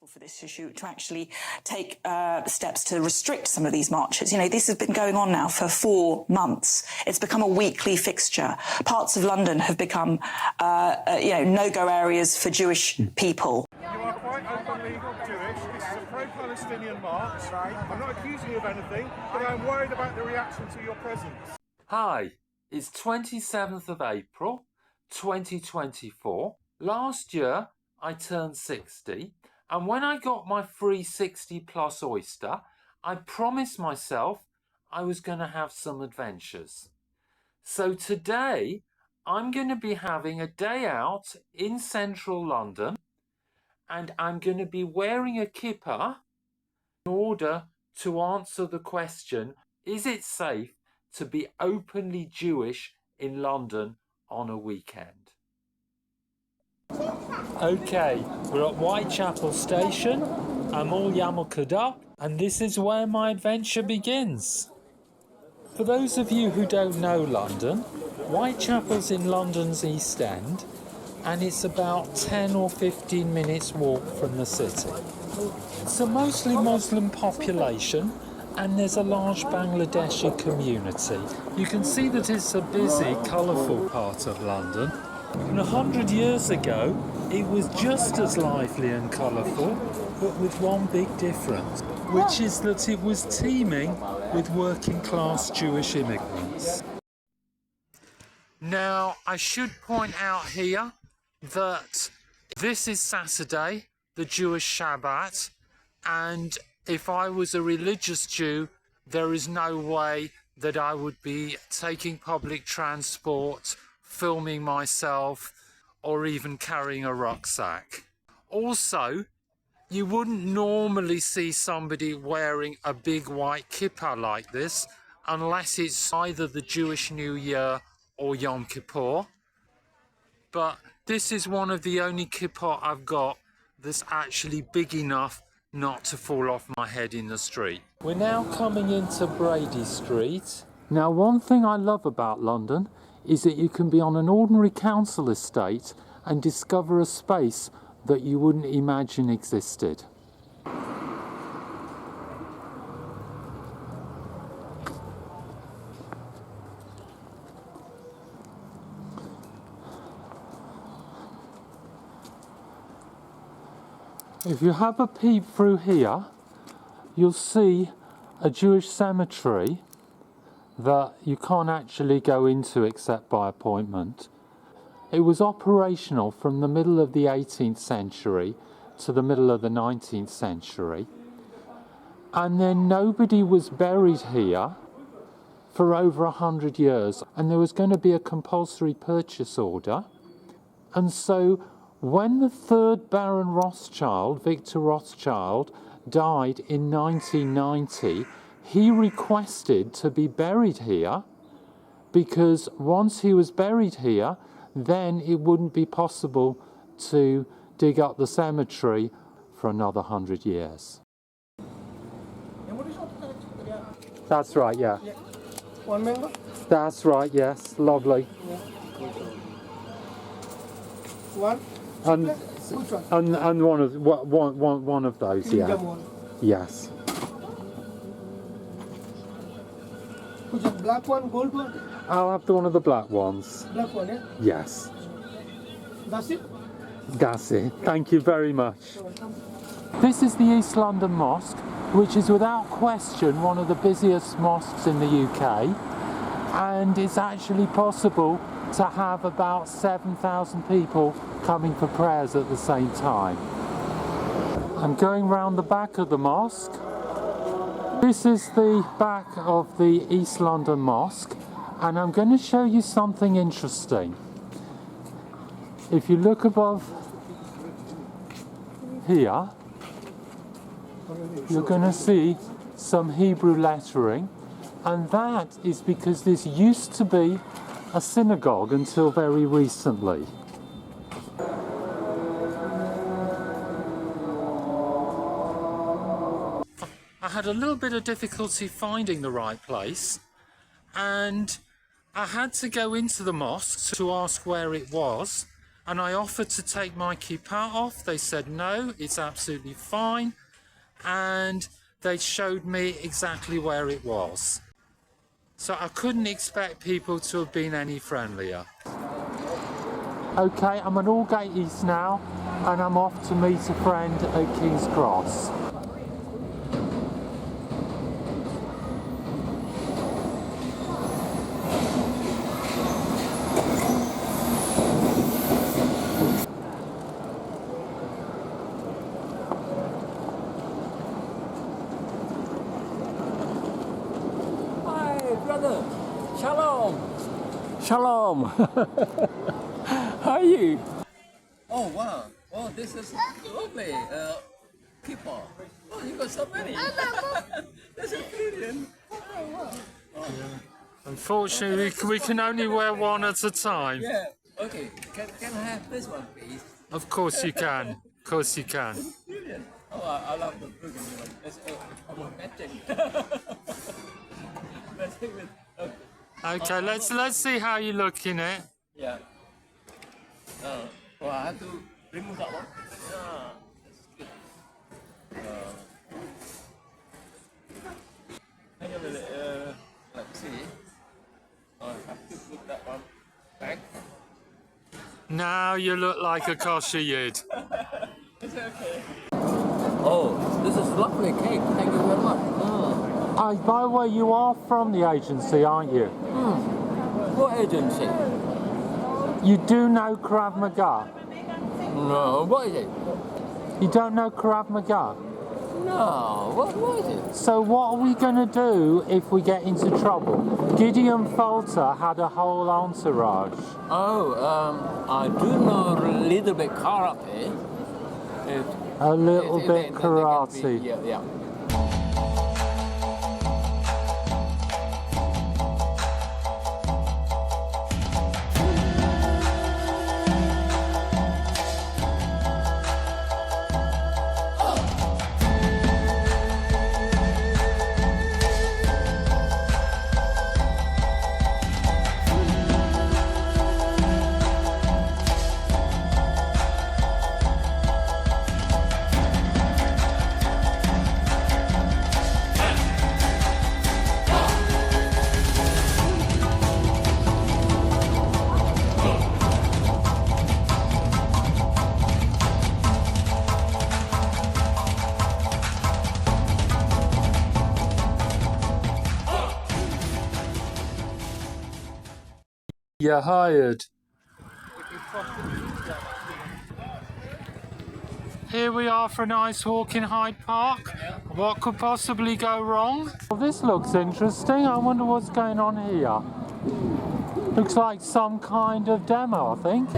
for this issue to actually take steps to restrict some of these marches. You know, this has been going on now for 4 months. It's become a weekly fixture. Parts of London have become, no-go areas for Jewish people. You are quite openly Jewish. This is a pro-Palestinian march. I'm not accusing you of anything, but I'm worried about the reaction to your presence. Hi, it's 27th of April, 2024. Last year, I turned 60, and when I got my free 60 plus oyster, I promised myself I was going to have some adventures. So today, I'm going to be having a day out in central London, and I'm going to be wearing a kippot in order to answer the question, is it safe to be openly Jewish in London on a weekend? Okay, we're at Whitechapel station. I'm all yarmulked up, and this is where my adventure begins. For those of you who don't know London, Whitechapel's in London's East End, and it's about 10 or 15 minutes walk from the city. It's a mostly Muslim population, and there's a large Bangladeshi community. You can see that it's a busy, colourful part of London. And 100 years ago, it was just as lively and colourful, but with one big difference, which is that it was teeming with working-class Jewish immigrants. Now, I should point out here that this is Saturday, the Jewish Shabbat, and if I was a religious Jew, there is no way that I would be taking public transport, filming myself, or even carrying a rucksack. Also, you wouldn't normally see somebody wearing a big white kippah like this unless it's either the Jewish New Year or Yom Kippur. But this is one of the only kippot I've got that's actually big enough not to fall off my head in the street. We're now coming into Brady Street. Now, one thing I love about London is that you can be on an ordinary council estate and discover a space that you wouldn't imagine existed. If you have a peep through here, you'll see a Jewish cemetery that you can't actually go into except by appointment. It was operational from the middle of the 18th century to the middle of the 19th century. And then nobody was buried here for over 100 years. And there was going to be a compulsory purchase order. And so when the third Baron Rothschild, Victor Rothschild, died in 1990, he requested to be buried here because once he was buried here, then it wouldn't be possible to dig up the cemetery for another 100 years. That's right, yeah. 1 mango? That's right, yes. Lovely. Yeah. One? And Which one? and one of those, yeah. One. Yes. Which one? Black one, gold one? I'll have one of the black ones. Black one, yeah? Yes. That's it? That's it. Thank you very much. This is the East London Mosque, which is without question one of the busiest mosques in the UK, and it's actually possible to have about 7,000 people coming for prayers at the same time. I'm going round the back of the mosque. This is the back of the East London Mosque, and I'm going to show you something interesting. If you look above here, you're going to see some Hebrew lettering, and that is because this used to be a synagogue until very recently. I had a little bit of difficulty finding the right place, and I had to go into the mosque to ask where it was, and I offered to take my kippot off. They said no, it's absolutely fine, and they showed me exactly where it was. So I couldn't expect people to have been any friendlier. Okay, I'm at Aldgate East now, and I'm off to meet a friend at King's Cross. Brother, shalom. Shalom. How are you? Oh wow. Oh, this is lovely. People. Oh, you got so many. This is brilliant. Oh wow. Oh. Unfortunately, we can only wear one at a time. Yeah. Okay. Can I have this one, please? Of course you can. Of course you can. Brilliant. Oh, I love the burgundy one. It's magic. Okay, let's see how you look in it. Yeah. Well, I have to remove that one. Yeah, that's good. Hang on a minute. Let's see. I have to put that one back. Now you look like a kosher yid. Is it okay? Oh, this is lovely cake. Thank you very much. By the way, you are from the agency, aren't you? What agency? You do know Krav Maga? No, what is it? You don't know Krav Maga? No, what is it? So what are we going to do if we get into trouble? Gideon Falter had a whole entourage. Oh, I do know a little bit karate. A little bit karate. Yeah. You're hired. Here we are for a nice walk in Hyde Park. What could possibly go wrong? Well, this looks interesting. I wonder what's going on here. Looks like some kind of demo, I think.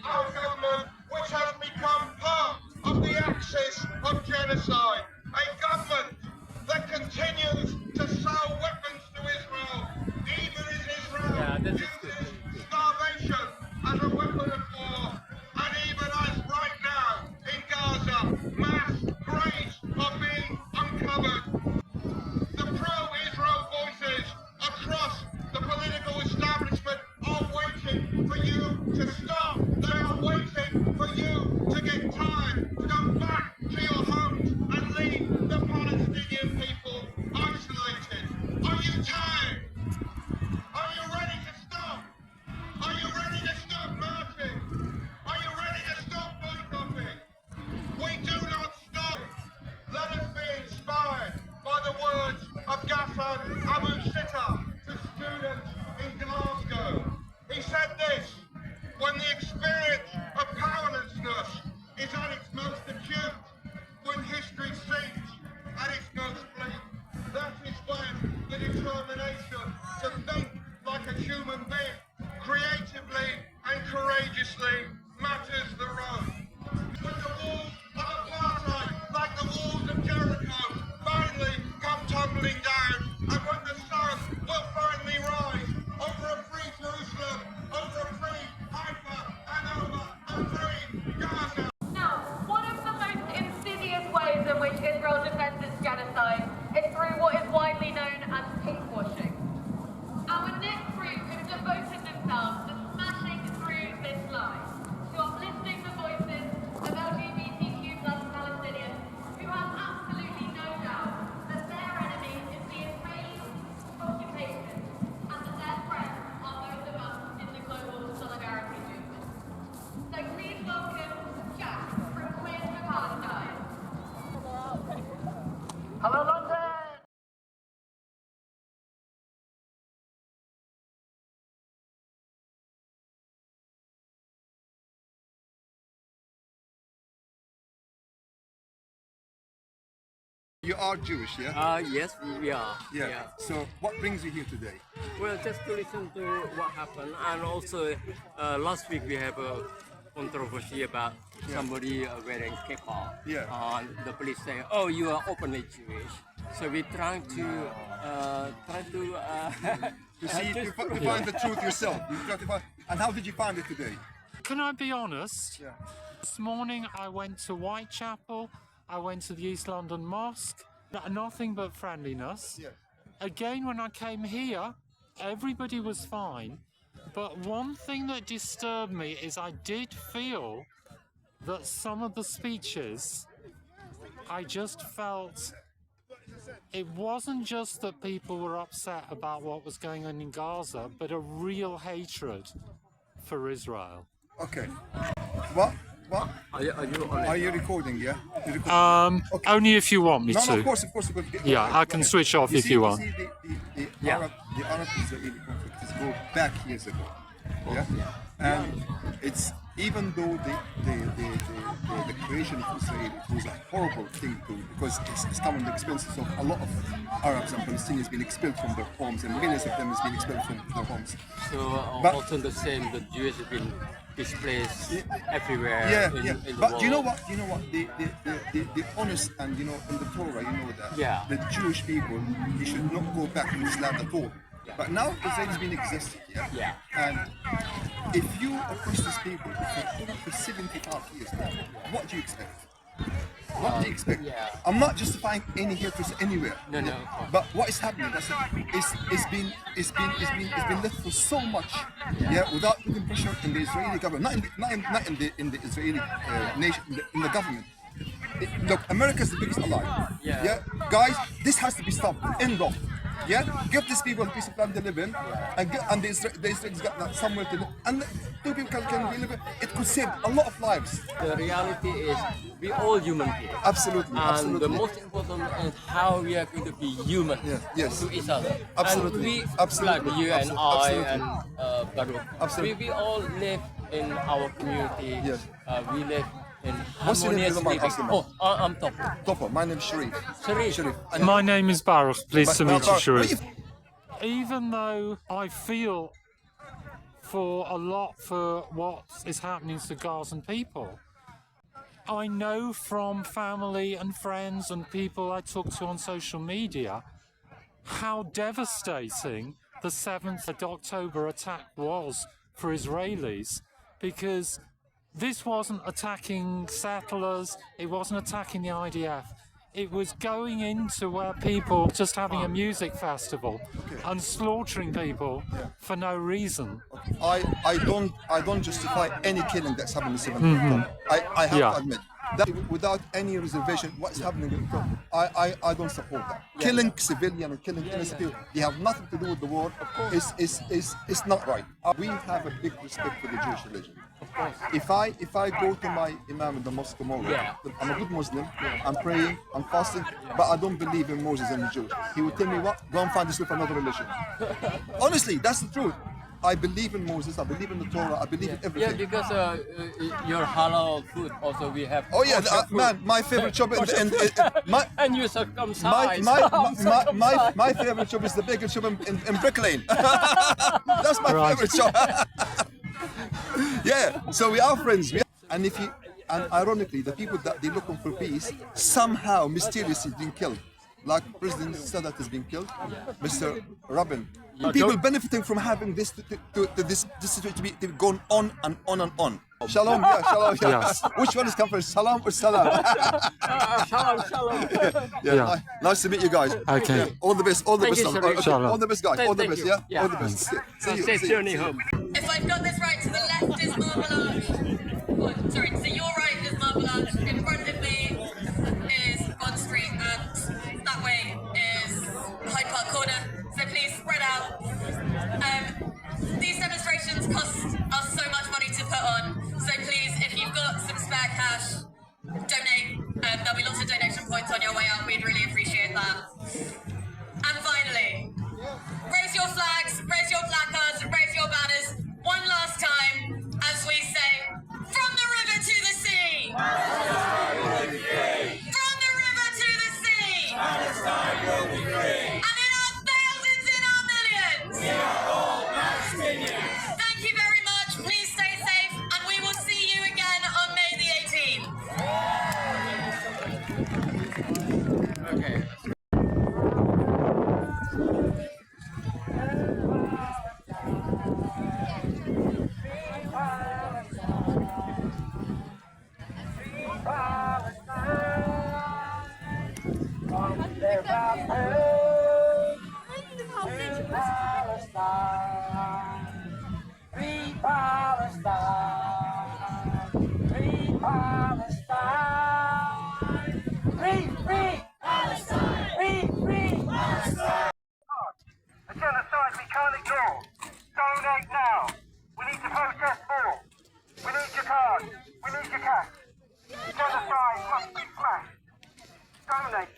Our government, which has become part of the axis of genocide, a government that continues to sell weapons to Israel, even as Israel uses starvation as a weapon of war, and even as right now in Gaza, mass graves are being uncovered. The pro-Israel voices across the political establishment are waiting for you to stop. They are waiting for you to get tired, to go back to your homes and leave the Palestinian people isolated. Are you tired? Are you ready to stop? Are you ready to stop marching? Are you ready to stop boycotting? We do not stop. Let us be inspired by the words of Ghassan Abu Sitta to students in Glasgow. He said this: when the experience of powerlessness Israel defends its genocide is through what is widely known as pinkwashing. Our next group have devoted themselves to smashing through this lie, to uplifting the voices of LGBTQ plus Palestinians who have absolutely no doubt that their enemy is the Israeli occupation and that their friends are those of us in the global solidarity movement. So please welcome Jack from Queers for Palestine. Hello, London! You are Jewish, yeah? Yes, we are. Yeah. So what brings you here today? Well, just to listen to what happened, and also last week we have a controversy about somebody wearing kippot. Yeah. The police say, "Oh, you are openly Jewish." So we're trying to To see if you find the truth yourself. You try to find, and how did you find it today? Can I be honest? Yeah. This morning I went to Whitechapel, I went to the East London Mosque, nothing but friendliness. Yeah. Again, when I came here, everybody was fine, but one thing that disturbed me is I did feel that some of the speeches, I just felt it wasn't just that people were upset about what was going on in Gaza, but a real hatred for Israel. Okay. What? Are you recording? Yeah. You're recording. Okay. Only if you want me No, to. of course. Yeah, I can switch off if you want. You see, the Arab-Israeli conflict has gone back years ago. Yeah. And it's even though the creation of Israel was a horrible thing to, because it's come at the expenses of a lot of Arabs and Palestinians being expelled from their homes, and millions of them has been expelled from their homes. So But- also the same, the Jews have been displaced everywhere in the But world. you know what? The honest and in the Torah, you know that the Jewish people, they should not go back to this land at all. But now Israel has been existing, and if you oppress these people for 75 years now, what do you expect? What do you expect? I'm not justifying any hatred anywhere. No. But what is happening? It's been left for so much, without putting pressure in the Israeli government, not in the Israeli nation, in the government. Look, America is the biggest ally. Guys, this has to be stopped. End of. Give these people a piece of land to live in, and the Israelis got somewhere to live, and two people can live in. It could save a lot of lives. The reality is, we all human beings. Absolutely. And the most important is how we are going to be human to each other. Absolutely. And we, like you and I and Baruch, we all live in our community. We live in What's your name, harmonious living. I'm Topo. Topo. My name is Sharif. My name is Baruch. Pleased to meet you, Sharif. Sharif. Even though I feel a lot for what is happening to Gazan people, I know from family and friends and people I talk to on social media how devastating the 7th of October attack was for Israelis, because this wasn't attacking settlers, it wasn't attacking the IDF. It was going into where people just having a music festival and slaughtering people for no reason. I don't justify any killing that's happened in 7th October. I have to admit that without any reservation, what's happening in October, I don't support that. Killing civilian and killing innocent people, they have nothing to do with the war. Is not right. We have a big respect for the Jewish religion. If I go to my imam in the mosque tomorrow, I'm a good Muslim, I'm praying, I'm fasting, but I don't believe in Moses and the Jews. He would tell me, what? Go and find yourself another religion. Honestly, that's the truth. I believe in Moses, I believe in the Torah, I believe in everything. Yeah, because your halal food also we have. Oh yeah, man, my favorite job and you circumcised. My favorite job is the baker job in Brick Lane. That's my favorite job. So we are friends. And ironically, the people that they're looking for peace somehow mysteriously been killed. like President Sadat has been killed, Mr. Rabin. People benefiting from having this this situation to be going on and on and on. Shalom, yeah, shalom. Yeah. Yes. Which one is come first, salam or salam? Shalom, shalom. Yeah. Nice to meet you guys. Okay. Yeah, all the best, all the Thank best. you, Okay, Shalom. all the best, guys. All the Thank best, you. yeah? Yeah. All the best. See you. Safe journey home. If I've got this right, to the left is Marble Arch. Oh, sorry, to your right is Marble Arch. In front of me is Bond Street, and that way is Hyde Park Corner. So please spread out. These demonstrations cost us so much money to put on. So please, if you've got some spare cash, donate. There'll be lots of donation points on your way out. We'd really appreciate that. And finally, raise your flags, raise your placards, raise your banners one last time as we say, from the river to the sea! From the river to the sea! Palestine will be free. And in our thousands, in our millions! We are all Palestinians. Thank you very much, please stay safe, and we will see you again on May the 18th. Okay. The genocide we can't ignore. Donate now. We need to protest more. We need your cards. We need your cash. Genocide must be smashed. Donate.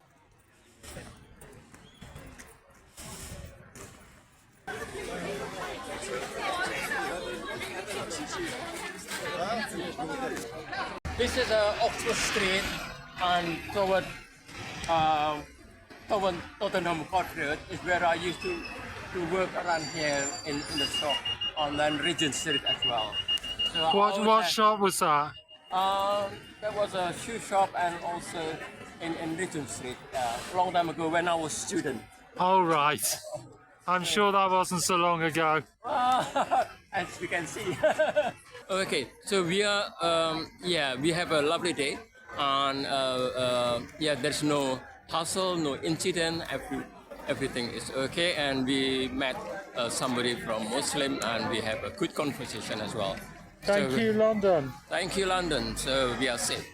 This is Oxford Street and toward Tottenham Court Road is where I used to work around here in the shop, and then Regent Street as well. So I always What had- shop was that? There was a shoe shop and also in Regent Street a long time ago when I was a student. Oh, right. I'm sure that wasn't so long ago. As you can see. Okay, so we are we have a lovely day, and there's no hassle, no incident. Everything is okay, and we met somebody from Muslim, and we have a good conversation as well. Thank you, London. Thank you, London. So we are safe.